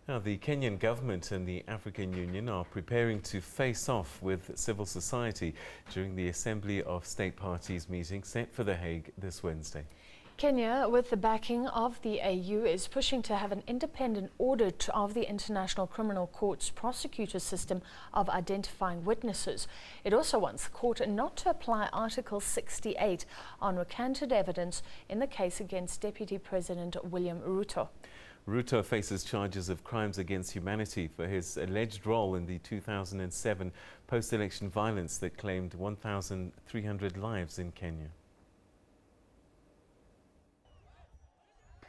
Now, the Kenyan government and the African Union are preparing to face off with civil society during the Assembly of State Parties meeting set for The Hague this Wednesday. Kenya, with the backing of the AU, is pushing to have an independent audit of the International Criminal Court's prosecutor system of identifying witnesses. It also wants the court not to apply Article 68 on recanted evidence in the case against Deputy President William Ruto. Ruto faces charges of crimes against humanity for his alleged role in the 2007 post-election violence that claimed 1,300 lives in Kenya.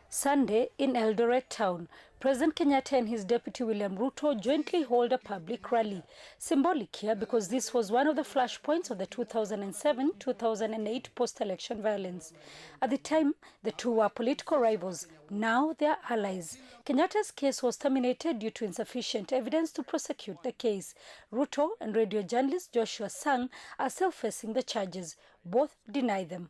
Sunday in Eldoret town, President Kenyatta and his deputy William Ruto jointly hold a public rally. Symbolic here because this was one of the flashpoints of the 2007-2008 post-election violence. At the time, the two were political rivals. Now they are allies. Kenyatta's case was terminated due to insufficient evidence to prosecute the case. Ruto and radio journalist Joshua Sang are still facing the charges. Both deny them.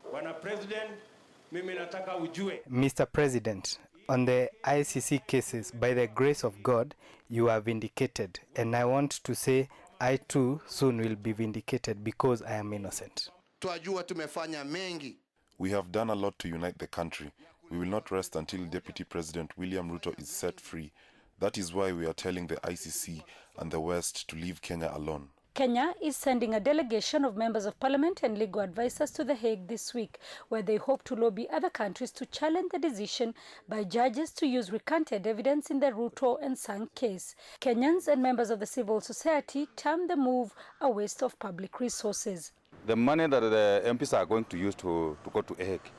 Mr. President, on the ICC cases, by the grace of God, you are vindicated. And I want to say, I too soon will be vindicated because I am innocent. We have done a lot to unite the country. We will not rest until Deputy President William Ruto is set free. That is why we are telling the ICC and the West to leave Kenya alone. Kenya is sending a delegation of members of parliament and legal advisors to The Hague this week, where they hope to lobby other countries to challenge the decision by judges to use recanted evidence in the Ruto and Sang case. Kenyans and members of the civil society term the move a waste of public resources. The money that the MPs are going to use to go to Hague,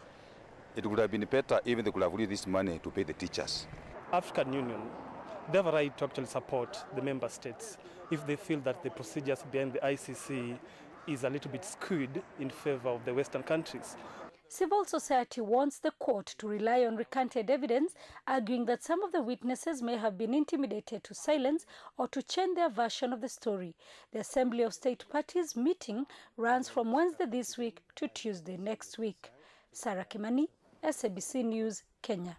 it would have been better even they could have used this money to pay the teachers. African Union, they have a right to actually support the member states if they feel that the procedures behind the ICC is a little bit skewed in favor of the Western countries. Civil society wants the court to rely on recanted evidence, arguing that some of the witnesses may have been intimidated to silence or to change their version of the story. The Assembly of State Parties meeting runs from Wednesday this week to Tuesday next week. Sarah Kimani, SABC News, Kenya.